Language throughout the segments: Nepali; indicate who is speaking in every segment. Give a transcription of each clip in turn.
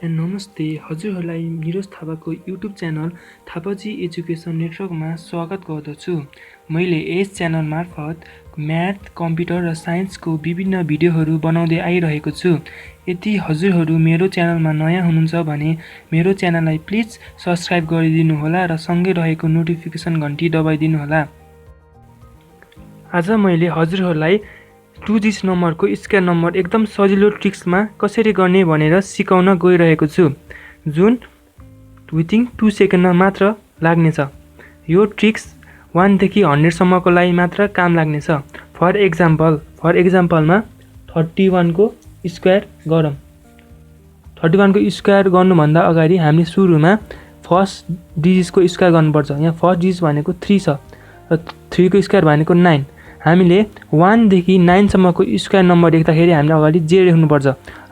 Speaker 1: एन्ड नमस्ते हजुरहरूलाई निरज थापाको युट्युब च्यानल थापाजी एजुकेसन नेटवर्कमा स्वागत गर्दछु। मैले यस च्यानल मार्फत म्याथ, कम्प्युटर र साइन्सको विभिन्न भिडियोहरू बनाउँदै आइरहेको छु। यदि हजुरहरू मेरो च्यानलमा नयाँ हुनुहुन्छ भने मेरो च्यानललाई प्लिज सब्स्क्राइब गरिदिनु होला र सँगै रहेको नोटिफिकेसन घन्टी दबाइदिनु होला। आज मैले हजुरहरूलाई 2 डिजिट नम्बरको स्क्वायर नम्बर एकदम सजिलो ट्रिक्समा कसरी गर्ने भनेर सिकाउन गइरहेको छु, जुन विथिन 2 सेकेन्डमा मात्र लाग्नेछ। यो ट्रिक्स 1 देखि 100 सम्मको लागि मात्र काम लाग्नेछ। फर एक्जाम्पलमा 31 को स्क्वायर गरौँ। 31 को स्क्वायर गर्नुभन्दा अगाडि हामीले सुरुमा फर्स्ट डिजिटको स्क्वायर गर्नुपर्छ। यहाँ फर्स्ट डिजिट भनेको 3 छ र 3 को स्क्वायर भनेको 9। हामीले 1 देखि 9 सम्मको स्क्वायर नम्बर देख्दाखेरि हामीले अगाडि 0 लेख्नुपर्छ।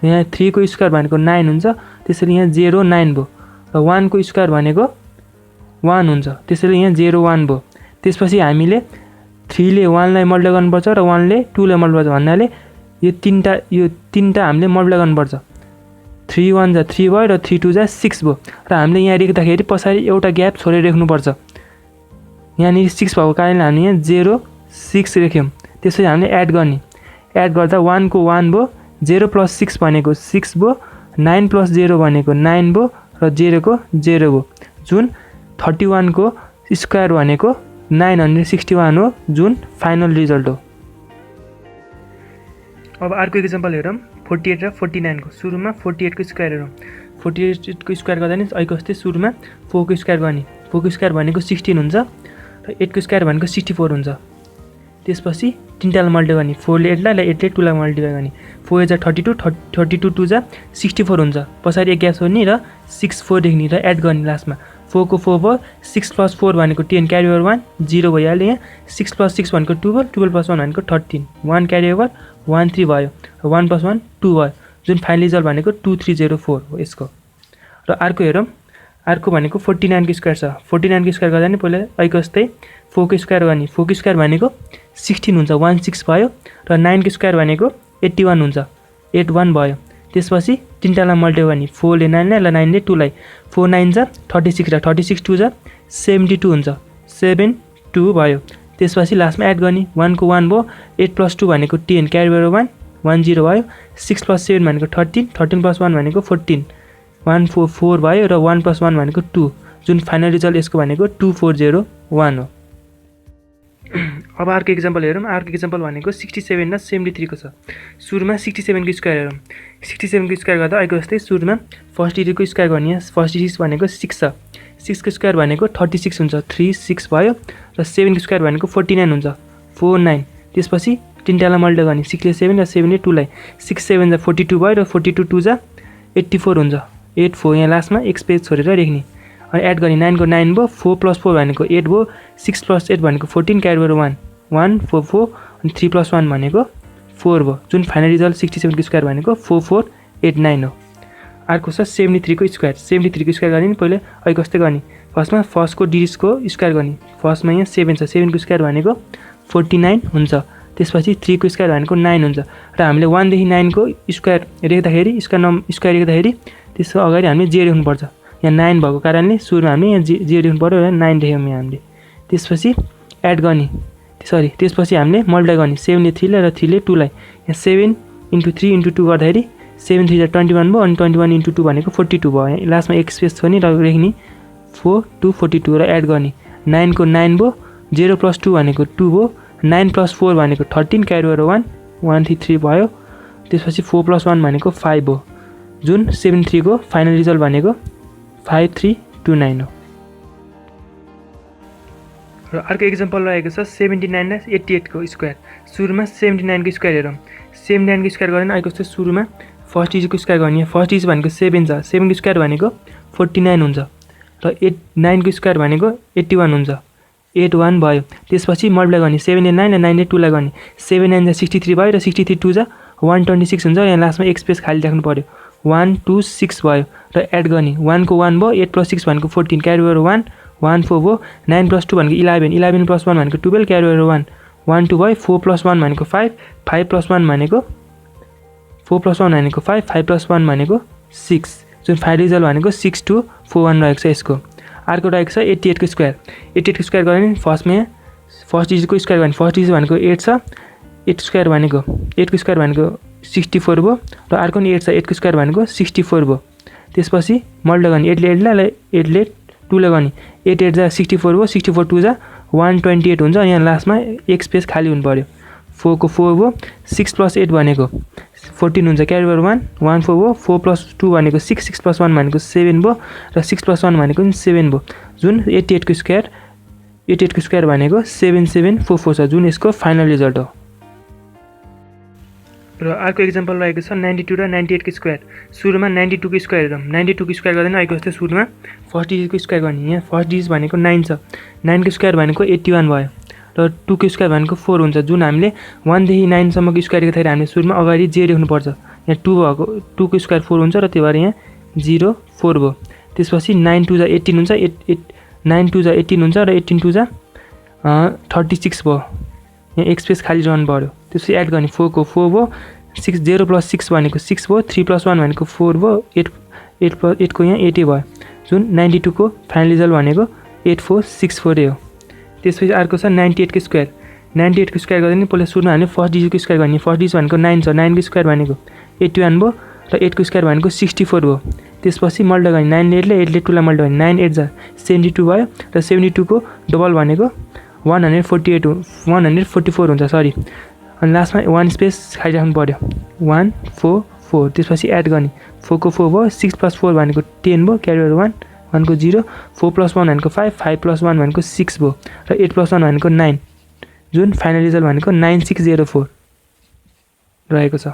Speaker 1: यहाँ 3 को स्क्वायर भनेको 9 हुन्छ, त्यसैले यहाँ 0 9 भयो। र 1 को स्क्वायर भनेको 1 हुन्छ, त्यसैले यहाँ 0 1 भयो। त्यसपछि हामीले 3 ले 1 लाई मल्टिप्लाई गर्नुपर्छ र 1 ले 2 लाई मल्टिप्लाई गर्छ भन्नाले यो तीनटा हामीले मल्टिप्लाई गर्नुपर्छ। 3 1 जा 3 भयो र 3 2 जा 6 भयो। र हामीले यहाँ लेख्दाखेरि पछाडि एउटा ग्याप छोडेर लेख्नुपर्छ। यहाँनिर 6 भएको कारणले हामीले यहाँ 0 6 लेख्यौँ। त्यसपछि हामीले एड गर्दा 1 को 1 भयो, 0 + 6 भनेको 6 भयो, 9 + 0 भनेको 9 भयो र 0 को 0 भयो, जुन 31 को स्क्वायर भनेको 961 हो, जुन फाइनल रिजल्ट हो। अब अर्को एक्जाम्पल हेरौँ 48 र 49 को। सुरुमा 48 को स्क्वायर हेरौँ। 48 को स्क्वायर गर्दा नि अहिले जस्तै सुरुमा 4 को स्क्वायर गर्ने। 4 को स्क्वायर भनेको 16 हुन्छ र 8 को स्क्वायर भनेको 64 हुन्छ। त्यसपछि तीनटालाई मल्टिप्लाई गर्ने। 4 ले 8 लाई, 8 ले 2 लाई मल्टिप्लाई गर्ने। 4 जा 32, 32 2 जा 64 हुन्छ। पछाडि एक ग्याप छोड्ने र 6 4 लेख्ने र एड गर्ने लास्टमा। 4 को 4 भयो, 6 + 4 भनेको 10, क्यारी ओभर 1 0 भइहाल्यो। यहाँ 6 + 6 भनेको 12, 12 + 1 भनेको 13, 1 क्यारी ओभर 1 3 भयो र 1 + 1 2 भयो, जुन फाइनल रिजल्ट भनेको 2304 हो यसको। र अर्को हेरौँ। अर्को भनेको 49 को स्क्वायर छ। 49 को स्क्वायर गर्दा नि पहिला अहिले जस्तै 4 को स्क्वायर गर्ने। 4 को स्क्वायर भनेको 16 हुन्छ, 16 भयो र 9 को स्क्वायर भनेको 81 हुन्छ, 81 भयो। त्यसपछि तीनटालाई मल्टिप्लाई गर्ने। 4 ले 9 लाई र 9 ले 2 लाई। 4 9 जा 36 र 36 2 जा 72 हुन्छ, 72 भयो। त्यसपछि लास्टमा एड गर्ने। 1 को 1 भयो, 8 + 2 भनेको 10, क्यारी ओभर 1 1 0 भयो। 6 + 7 भनेको 13, 13 + 1 भनेको 14, 1 4 4 भयो र 1 + 1 भनेको 2, जुन फाइनल रिजल्ट यसको भनेको 2401 हो। अब अर्को एक्जाम्पल हेरौँ। अर्को एक्जाम्पल भनेको 67 र 73 को छ। सुरुमा 67 को स्क्वायर हेरौँ। 67 को स्क्वायर गर्दा अहिले जस्तै सुरुमा फर्स्ट डिजिटको स्क्वायर गर्ने। फर्स्ट डिजिट भनेको 6 छ। 6 को स्क्वायर भनेको 36 हुन्छ, 3 6 भयो र 7 को स्क्वायर भनेको 49 हुन्छ, 4 9। त्यसपछि तीनटालाई मल्टिप्लाई गर्ने। 6 ले 7 र 7 ले 2 लाई। 6 7 जा 42 भयो र 42 2 जा 84 हुन्छ, 84। यहाँ लास्टमा एक स्पेस छोडेर लेख्ने अनि एड गर्ने। 9 को 9 भयो, 4 + 4 भनेको 8 भयो, 6 + 8 भनेको 14, क्यारी ओभर 1 1 4 4 अनि 3 + 1 भनेको 4 भयो, जुन फाइनल रिजल्ट 67 को स्क्वायर भनेको 4489 हो। अर्को छ 73 को स्क्वायर। 73 को स्क्वायर गर्ने नि पहिला अहिले कस्तै गर्ने। फर्स्टमा फर्स्टको डिजिटको स्क्वायर गर्ने। फर्स्टमा यहाँ 7 छ, 7 को स्क्वायर भनेको 49 हुन्छ। त्यसपछि 3 को स्क्वायर भनेको 9 हुन्छ र हामीले 1 देखि 9 को स्क्वायर लेख्दाखेरि स्क्वायर लेख्दाखेरि त्यसको अगाडि हामीले 0 लेख्नुपर्छ। यहाँ 9 भएको कारणले सुरुमा हामीले यहाँ 0 लेख्नु पर्यो र 9 लेख्यौँ यहाँ हामीले। त्यसपछि एड गर्ने, त्यसपछि हामीले मल्टिप्लाई गर्ने। 7 ले 3 लाई र 3 ले 2 लाई। यहाँ 7 × 3 × 2 गर्दाखेरि 7 3 जा 21 भयो अनि 21 × 2 भनेको 42 भयो। यहाँ लास्टमा एक स्पेस छोड्ने र लेख्ने 4 2 42 र एड गर्ने। 9 को 9 भयो, 0 + 2 भनेको 2 भयो, 9 + 4 भनेको 13, क्यारी ओभर 1 1 3 3 भयो। त्यसपछि 4 + 1 भनेको 5 भयो, जुन 73 को फाइनल रिजल्ट भनेको 5329 हो। र अर्को एक्जाम्पल रहेको छ 79 र 88 को स्क्वायर। सुरुमा 79 को स्क्वायर हेरौँ। 79 को स्क्वायर गर्ने अहिले जस्तो सुरुमा फर्स्ट डिजिटको स्क्वायर गर्ने। फर्स्ट डिजिट भनेको 7 छ। 7 को स्क्वायर भनेको 49 हुन्छ र 9 को स्क्वायर भनेको 81 हुन्छ, 81 भयो। त्यसपछि मल्टिप्लाई गर्ने। 7 ले 9 र 9 ले 2 लाई गर्ने। 7 9 जा 63 भयो र 63 2 जा 126 हुन्छ। यहाँ लास्टमा एक स्पेस खाली राख्नु पर्यो। 1 2 6 भयो र एड गर्ने। 1 को 1 भयो, 8 + 6 भनेको 14, क्यारी ओभर 1 1 4 भयो। 9 + 2 भनेको 11, 11 + 1 भनेको 12, क्यारी ओभर 1 1 2 भयो। 4 + 1 भनेको 5, 5 + 1 भनेको 4 + 1 भनेको 5, 5 + 1 भनेको 6, जुन फाइनल रिजल्ट भनेको 6241 रहेको छ यसको। अर्को रहेको छ 88 को स्क्वायर। 88 को स्क्वायर गर्यो भने फर्स्ट डिजिटको स्क्वायर गर्ने फर्स्ट डिजिट भनेको 8 छ, 8 स्क्वायर भनेको 8 को स्क्वायर भनेको 64 भयो र अर्को नि 8 छ, 8 को स्क्वायर भनेको 64 भयो। त्यसपछि मल्टिप्लाई गर्ने 8 ले 8 लाई 8 ले 2 ले गर्ने 8 8 जा 64 भयो, 64 2 जा 128 हुन्छ। यहाँ लास्टमा एक स्पेस खाली हुनु पर्यो। 4 को 4 भयो, 6 + 8 भनेको 14 हुन्छ, क्यारी ओभर 1 1 4 भयो, 4 + 2 भनेको 6 6 + 1 भनेको 7 भयो र 6 + 1 भनेको नि 7 भयो। जुन 88 को स्क्वायर भनेको 7744 छ, जुन यसको फाइनल रिजल्ट हो। र अर्को एक्जाम्पल रहेको छ 92 र 98 को स्क्वायर। सुरुमा 92 को स्क्वायर हेरौँ। 92 को स्क्वायर गर्दैन आएको जस्तै सुरुमा फर्स्ट डिजिटको स्क्वायर गर्ने। यहाँ फर्स्ट डिजिट भनेको 9 छ, 9 को स्क्वायर भनेको 81 भयो र 2 को स्क्वायर भनेको 4 हुन्छ। जुन हामीले 1 देखि 9 सम्मको स्क्वायर गर्दाखेरि हामीले सुरुमा अगाडि जे लेख्नुपर्छ। यहाँ 2 भएको 2 को स्क्वायर 4 हुन्छ र त्यही भएर यहाँ 0 4 भयो। त्यसपछि 9 2 जा 18 हुन्छ, 9 2 जा 18 हुन्छ र 18 2 जा 36 भयो। यहाँ एक स्पेस खाली रहनु पर्यो। त्यसपछि एड गर्ने 4 को 4 भयो, 6 0 + 6 भनेको 6 भयो, 3 + 1 भनेको 4 भयो, 8 को यहाँ 8 भयो। जुन 92 को फाइनल रिजल्ट भनेको 8464 हो। त्यसपछि अर्को छ 98 को स्क्वायर। 98 को स्क्वायर गर्दा नि पहिला सुरुमा हामीले फर्स्ट डिजिटको स्क्वायर गर्ने। फर्स्ट डिजिट भनेको 9 छ, 9 को स्क्वायर भनेको 81 भयो र 8 को स्क्वायर भनेको 64 भयो। त्यसपछि मल्टिप्लाई गर्ने 9 ले 8 ले 8 ले 2 लाई मल्टिप्लाई गर्ने 9 8 जा 72 भयो र 72 को डबल भनेको 144 हुन्छ सरी। अनि लास्टमा 1 स्पेस खाली राख्नु पर्यो 144। त्यसपछि एड गर्ने 4 को 4 भयो, 6 + 4 भनेको 10 भयो, क्यारी ओभर 1 1 को 0, 4 + 1 भनेको 5, 5 + 1 भनेको 6 भयो र 8 + 1 भनेको 9। जुन फाइनल रिजल्ट भनेको 9604 रहेको छ।